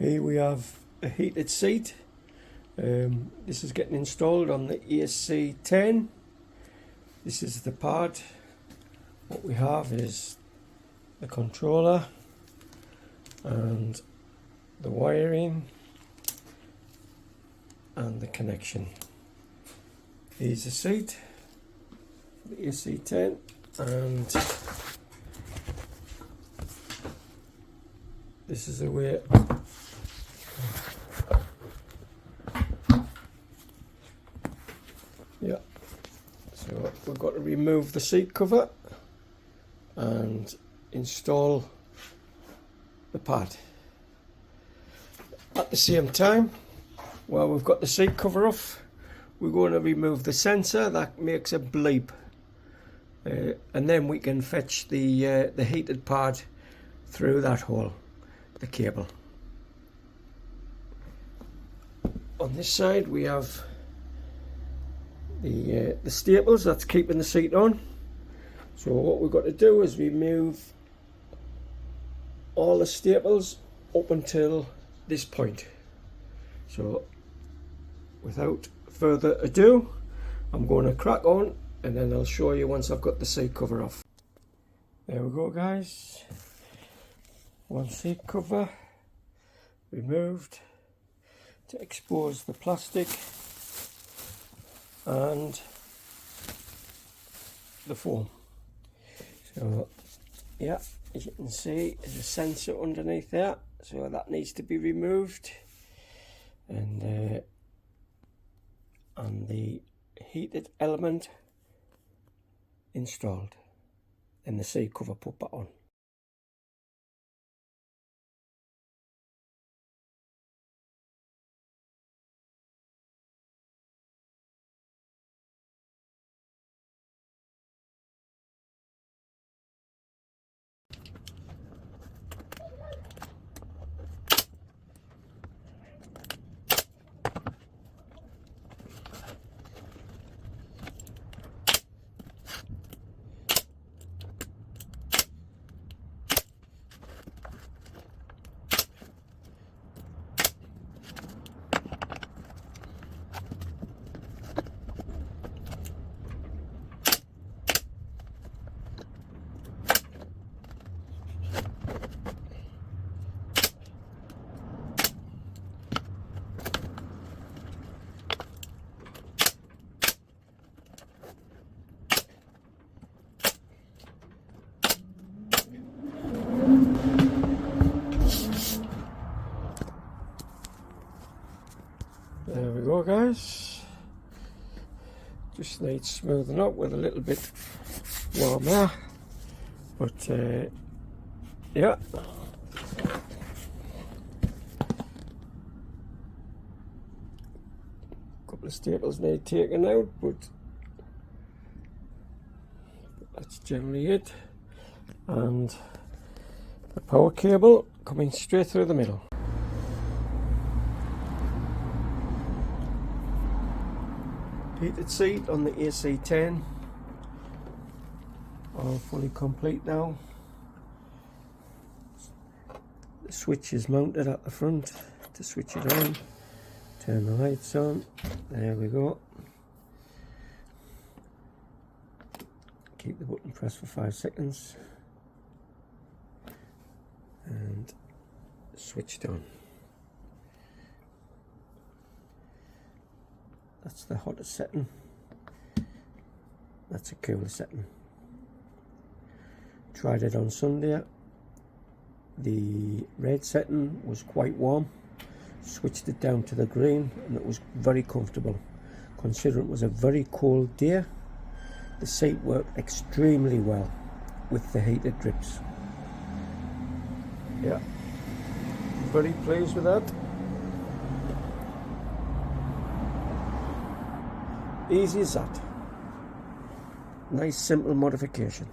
Here we have a heated seat. This is getting installed on the AT10. This is the pad. What we have is the controller and the wiring and the connection. Here's the seat, the AT10, and this is the way so we've got to remove the seat cover and install the pad. At the same time, while we've got the seat cover off, we're going to remove the sensor that makes a bleep, and then we can fetch the heated pad through that hole, the cable. On this side we have the staples that's keeping the seat on. So what we've got to do is remove all the staples up until this point. So without further ado, I'm going to crack on and then I'll show you once I've got the seat cover off. There we go, guys. One seat cover removed to expose the plastic and the foam. So yeah, as you can see, there's a sensor underneath there, so that needs to be removed, and the heated element installed, and the seat cover put back on. There we go, guys. Just needs smoothing up with a little bit warm air, but yeah. Couple of staples need taken out, but that's generally it. And the power cable coming straight through the middle. Heated seat on the AT10, all fully complete now. The switch is mounted at the front to switch it on, turn the lights on. There we go. Keep the button pressed for 5 seconds and switched on. That's the hottest setting. That's a cooler setting. Tried it on Sunday. The red setting was quite warm. Switched it down to the green and it was very comfortable. Considering it was a very cold day, the seat worked extremely well with the heated grips. Yeah, very pleased with that. Easy as that. Nice simple modification.